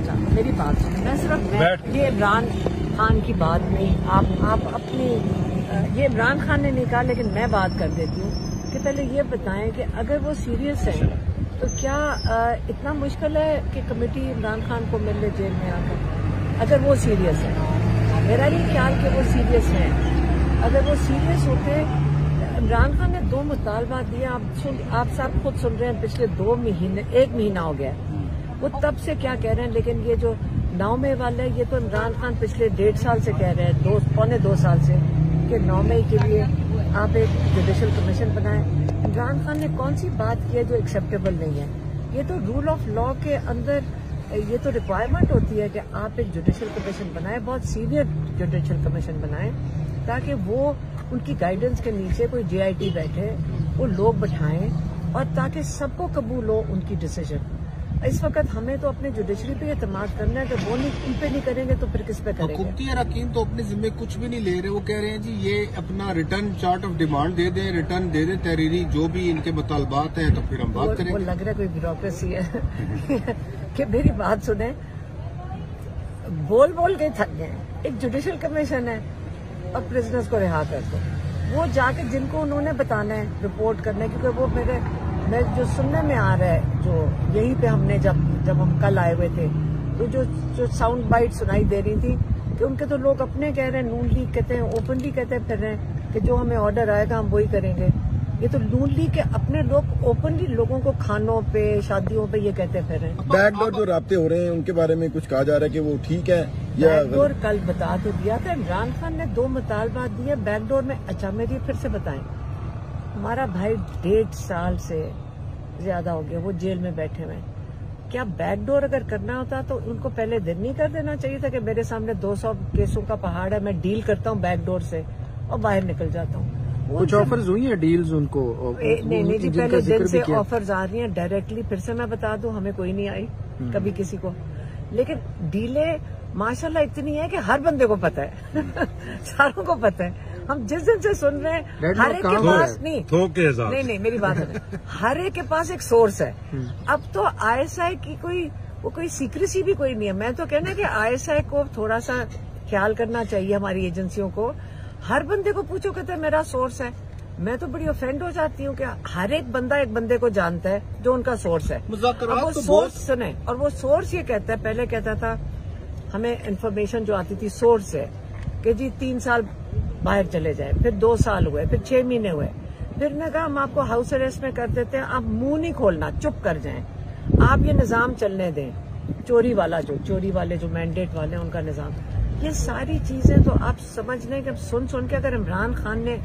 चाहता, मेरी बात सुनो। मैं सिर्फ ये इमरान खान की बात नहीं, आप अपनी ये इमरान खान ने नहीं कहा, लेकिन मैं बात कर देती हूँ कि पहले ये बताएं कि अगर वो सीरियस है तो क्या इतना मुश्किल है कि कमेटी इमरान खान को मिल ले जेल में आकर? अगर वो सीरियस है, मेरा नहीं ख्याल कि वो सीरियस है। अगर वो सीरियस होते, इमरान खान ने 2 मुतालबात दिए, आप सब खुद सुन रहे हैं, पिछले 2 महीने 1 महीना हो गया, वो तब से क्या कह रहे हैं। लेकिन ये जो 9 मई वाले, ये तो इमरान खान पिछले 1.5 साल से कह रहे हैं, पौने 2 साल से, कि 9 मई के लिए आप एक जुडिशल कमीशन बनाएं। इमरान खान ने कौन सी बात की है जो एक्सेप्टेबल नहीं है? ये तो रूल ऑफ लॉ के अंदर ये तो रिक्वायरमेंट होती है कि आप एक जुडिशल कमीशन बनाएं, बहुत सीनियर जुडिशल कमीशन बनाएं, ताकि वो उनकी गाइडेंस के नीचे कोई JIT बैठे, वो लोग बैठाएं, और ताकि सबको कबूल हो उनकी डिसीजन। इस वक्त हमें तो अपने जुडिशरी पे एतमाद करना है, कि वो नहीं, उन पे नहीं करेंगे तो फिर किस पे करेंगे? हुकूमती अरकान तो अपने जिम्मे कुछ भी नहीं ले रहे। वो कह रहे हैं जी ये अपना रिटर्न चार्ट ऑफ डिमांड दे दें, रिटर्न दे दें, तहरीरी जो भी इनके मुतालबात हैं, तो फिर हम बात करेंगे। वो लग रहा है कोई ब्यूरोक्रेसी है कि मेरी बात सुने, बोल बोल के थक गए। एक जुडिशल कमीशन है और प्रिजनर्स को रिहा कर दो, वो जाके जिनको उन्होंने बताना है, रिपोर्ट करना है, क्योंकि वो मैं जो सुनने में आ रहा है, जो यहीं पे हमने जब हम कल आए हुए थे, तो जो साउंड बाइट सुनाई दे रही थी कि उनके तो लोग अपने कह रहे हैं, नून लीग कहते हैं, ओपनली कहते फिर रहे हैं कि जो हमें ऑर्डर आएगा हम वही करेंगे। ये तो नून लीग के अपने लोग ओपनली लोगों को खानों पे, शादियों पे ये कहते फिर रहे हैं। बैकडोर जो राब्ते हो रहे हैं उनके बारे में कुछ कहा जा रहा है कि वो ठीक है या? बैकडोर कल बता तो दिया था, इमरान खान ने 2 मुतालबात दिए बैकडोर में। अच्छा मेरी फिर से बताएं, हमारा भाई 1.5 साल से ज्यादा हो गया वो जेल में बैठे हुए। क्या बैकडोर अगर करना होता तो उनको पहले दिन नहीं कर देना चाहिए था कि मेरे सामने 200 केसों का पहाड़ है, मैं डील करता हूँ बैकडोर से और बाहर निकल जाता हूँ? कुछ ऑफर्स हुई हैं, डील्स उनको? नहीं जी, पहले दिन से ऑफर्स आ रही हैं डायरेक्टली। फिर से मैं बता दूं, हमें कोई नहीं आई कभी किसी को, लेकिन डीलें माशाल्लाह इतनी है कि हर बंदे को पता है सारों को पता है। हम जिस दिन से सुन रहे हैं, हर एक के पास नहीं, मेरी बात है, हर एक के पास एक सोर्स है। अब तो ISI की कोई सीक्रेसी भी कोई नहीं है। मैं तो कहना कि ISI को थोड़ा सा ख्याल करना चाहिए, हमारी एजेंसियों को। हर बंदे को पूछो, कहते हैं मेरा सोर्स है। मैं तो बड़ी ऑफेंड हो जाती हूँ कि हर एक बंदा एक बंदे को जानता है जो उनका सोर्स है। अब वो सोर्स सुने, और वो सोर्स ये कहता है, पहले कहता था हमें इन्फॉर्मेशन जो आती थी सोर्स से कि जी 3 साल बाहर चले जाए, फिर 2 साल हुए, फिर 6 महीने हुए, फिर ने कहा हम आपको हाउस अरेस्ट में कर देते हैं, आप मुंह नहीं खोलना, चुप कर जाएं, आप ये निजाम चलने दें, चोरी वाले जो मैंडेट वाले उनका निजाम। ये सारी चीजें तो आप समझ लें कि सुन के अगर इमरान खान ने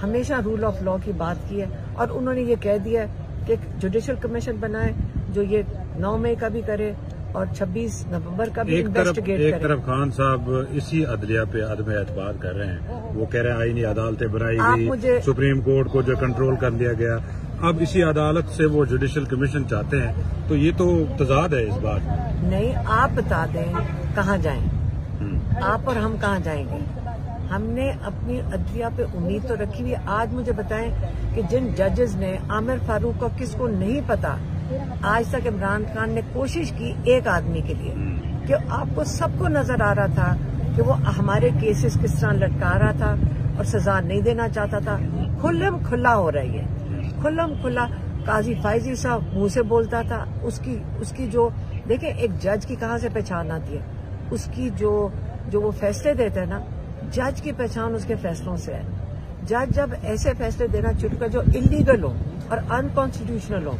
हमेशा रूल ऑफ लॉ की बात की है और उन्होंने ये कह दिया कि जुडिशल कमीशन बनाए जो ये 9 मई का भी करे और 26 नवंबर का भी इन्वेस्टिगेट करे। एक तरफ खान साहब इसी अदलिया पे अदम एतबार कर रहे हैं, वो कह रहे हैं आईनी अदालतें बनाई गई, सुप्रीम कोर्ट को जो कंट्रोल कर लिया गया, अब इसी अदालत से वो जुडिशल कमीशन चाहते हैं, तो ये तो तजाद है इस बात। नहीं, आप बता दें कहाँ जाएं, आप और हम कहाँ जाएंगे? हमने अपनी अदलिया पे उम्मीद तो रखी हुई। आज मुझे बताएं कि जिन जजेस ने आमिर फारूक को, किसको नहीं पता आज तक इमरान खान ने कोशिश की एक आदमी के लिए कि आपको सबको नजर आ रहा था कि वो हमारे केसेस किस तरह लटका रहा था और सजा नहीं देना चाहता था। खुल्लम खुल्ला हो रही है, खुल्लम खुल्ला। काजी फाइजी साहब मुंह से बोलता था, उसकी जो देखिए एक जज की कहाँ से पहचान आती है, उसकी जो वो फैसले देते हैं ना, जज की पहचान उसके फैसलों से है। जज जब ऐसे फैसले देना शुरू कर जो इलीगल हो और अनकॉन्स्टिट्यूशनल हो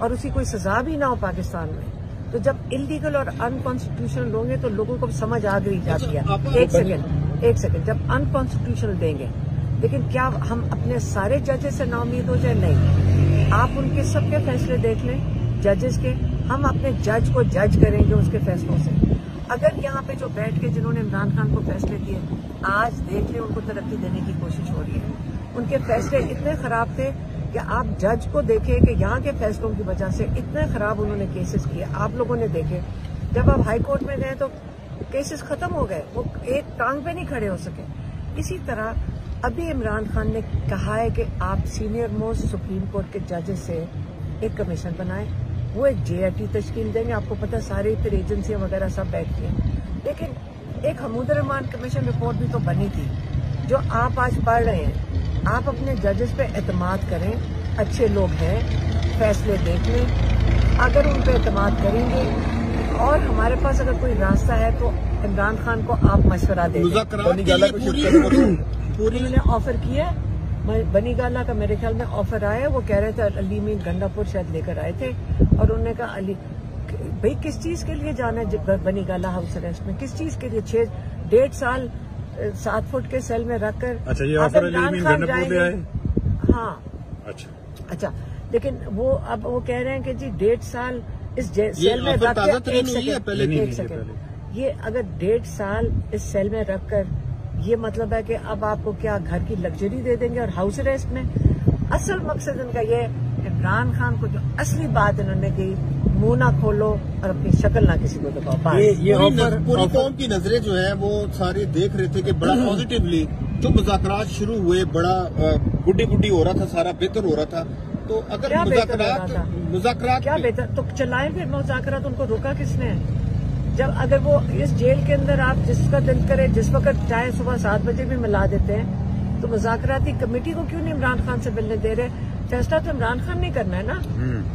और उसकी कोई सजा भी ना हो पाकिस्तान में, तो जब इलीगल और अनकॉन्स्टिट्यूशनल होंगे तो लोगों को समझ आ गई जाती है। एक सेकेंड, जब अनकॉन्स्टिट्यूशनल देंगे, लेकिन क्या हम अपने सारे जजेस से नाउम्मीद हो जाए? नहीं, आप उनके सबके फैसले देख लें जजेस के, हम अपने जज को जज करेंगे उसके फैसलों से। अगर यहाँ पे जो बैठ के जिन्होंने इमरान खान को फैसले दिए, आज देख ले उनको तरक्की देने की कोशिश हो रही है। उनके फैसले इतने खराब थे कि आप जज को देखें कि यहाँ के फैसलों की वजह से इतने खराब उन्होंने केसेस किए। आप लोगों ने देखे, जब आप हाई कोर्ट में गए तो केसेस खत्म हो गए, वो एक टांग पे नहीं खड़े हो सके। इसी तरह अभी इमरान खान ने कहा है कि आप सीनियर मोस्ट सुप्रीम कोर्ट के जजेस से एक कमीशन बनाएं वो एक JIT तश्कील देंगे। आपको पता है सारी फिर एजेंसियां वगैरह सब बैठती हैं। लेकिन एक हमूदुर रहमान कमीशन रिपोर्ट भी तो बनी थी जो आप आज पढ़ रहे हैं। आप अपने जजेस पे एतमाद करें, अच्छे लोग हैं, फैसले देख लें। अगर उन पे एतमाद करेंगे और हमारे पास अगर कोई रास्ता है तो इमरान खान को आप मशवरा दें। उन्होंने ऑफर किया, बनी गाला का मेरे ख्याल में ऑफर आया। वो कह रहे थे अली मीन गंडापुर शायद लेकर आए थे और उन्होंने कहा अली भाई किस चीज के लिए जाना है बनी गाला हाउस अरेस्ट में, किस चीज के लिए 1.5 साल 7 फुट के सेल में रखकर। अच्छा, ये ऑफर अली मीन गंडापुर ले आए? हाँ। अच्छा, लेकिन वो अब वो कह रहे हैं कि जी 1.5 साल इस सेल में रखकर, एक सेकंड, ये अगर 1.5 साल इस सेल में रखकर, ये मतलब है कि अब आपको क्या घर की लग्जरी दे देंगे और हाउस अरेस्ट में। असल मकसद इनका ये, इमरान खान को जो असली बात इन्होंने की, मुंह ना खोलो और अपनी शक्ल ना किसी को दिखाओ। ये पूरी कौम की नजरें जो है वो सारे देख रहे थे कि बड़ा पॉजिटिवली जो मुज़ाकरात शुरू हुए, बड़ा गुड्डी हो रहा था, सारा बेहतर हो रहा था। तो अगर मुज़ाकरात क्या बेहतर, तो चलाएं फिर मुज़ाकरात। उनको रोका किसने? जब अगर वो इस जेल के अंदर आप जिसका दिल करे जिस वक्त चाहे सुबह 7 बजे भी मिला देते हैं, तो मुज़ाकराती कमेटी को क्यों नहीं इमरान खान से मिलने दे रहे? फैसला तो इमरान खान नहीं करना है ना।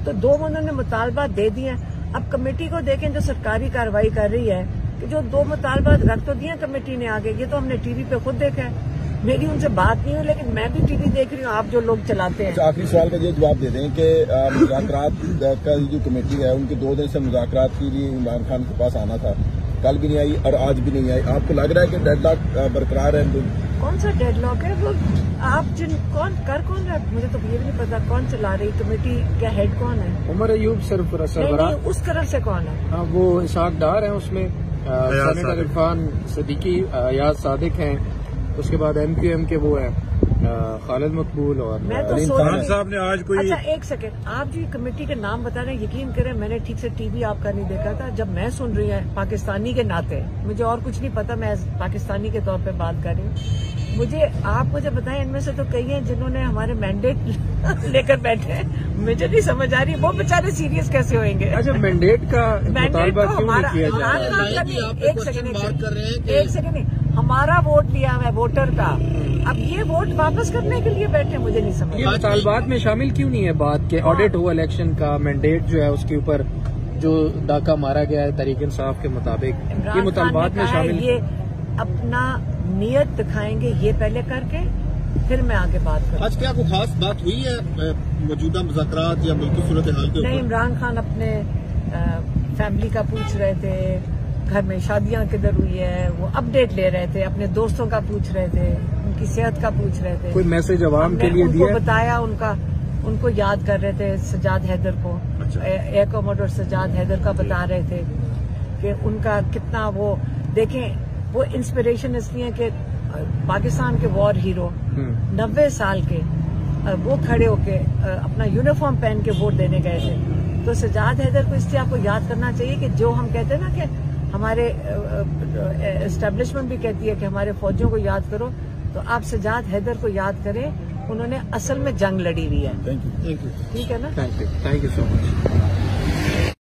तो 2 उन्होंने मुतालबात दे दिए। अब कमेटी को देखें जो सरकारी कार्रवाई कर रही है कि जो 2 मुतालबात रख तो दिए कमेटी ने आगे। ये तो हमने टीवी पे खुद देखा है। मेरी उनसे बात नहीं हुई लेकिन मैं भी टीवी देख रही हूँ, आप जो लोग चलाते हैं। आखिरी सवाल का ये जवाब दे दें कि मुज़ाकरात का जो कमेटी है उनके 2 दिन से मुज़ाकरात के लिए इमरान खान के पास आना था, कल भी नहीं आई और आज भी नहीं आई। आपको लग रहा है कि डेडलॉक बरकरार है? कौन सा डेडलॉक है? वो आप कौन रहा है मुझे तो ये भी नहीं पता। कौन चला रही कमेटी? क्या हेड कौन है? उमर अयूब सरबराह। उस तरफ से कौन है? हाँ, वो इसाक डार है उसमें, सेनेटर इरफान सिद्दीकी, अयाज सादिक हैं, उसके बाद MQM के वो है खालिद मकबूल और खान साहब ने आज कोई। अच्छा एक सेकंड, आप जो कमेटी के नाम बता रहे हैं, यकीन करें मैंने ठीक से टीवी आपका नहीं देखा था। जब मैं सुन रही हूँ पाकिस्तानी के नाते, मुझे और कुछ नहीं पता, मैं पाकिस्तानी के तौर पे बात कर रही हूँ। आप मुझे बताएं, इनमें से तो कई हैं जिन्होंने हमारे मैंडेट लेकर बैठे हैं। मुझे नहीं समझ आ रही वो बेचारे सीरियस कैसे होंगे। अच्छा, मैंडेट का मुतालबा क्यों नहीं किया जा रहा है? एक सेकंड, हमारा वोट लिया है वोटर का, अब ये वोट वापस करने के लिए बैठे, मुझे नहीं समझ। ये मुतालबात में शामिल क्यों नहीं है बात के ऑडिट हुआ इलेक्शन का, मैंडेट जो है उसके ऊपर जो डाका मारा गया है तहरीक इंसाफ के मुताबिक, ये मुतालबात में शामिल। ये अपना नियत दिखाएंगे ये पहले करके, फिर मैं आगे बात करूँ। आज क्या कोई खास बात हुई है मौजूदा मुज़ाकरात या मुल्की सूरत हाल के ऊपर? नहीं, इमरान खान अपने फैमिली का पूछ रहे थे, घर में शादियां किधर हुई है वो अपडेट ले रहे थे, अपने दोस्तों का पूछ रहे थे, उनकी सेहत का पूछ रहे थे। कोई मैसेज अवाम के लिए दिया? बताया, उनको याद कर रहे थे सजाद हैदर को। अच्छा। एयर कमोडोर सजाद हैदर का बता रहे थे कि उनका कितना वो देखें, वो इंस्पिरेशन इसलिए कि पाकिस्तान के वॉर हीरो 90 साल के वो खड़े होके अपना यूनिफॉर्म पहन के वोट देने गए थे। तो सजाद हैदर को इसलिए आपको याद करना चाहिए कि जो हम कहते हैं ना कि हमारे एस्टेब्लिशमेंट भी कहती है कि हमारे फौजियों को याद करो, तो आप सजाद हैदर को याद करें। उन्होंने असल में जंग लड़ी हुई है। Thank you. ठीक है ना? Thank you so much.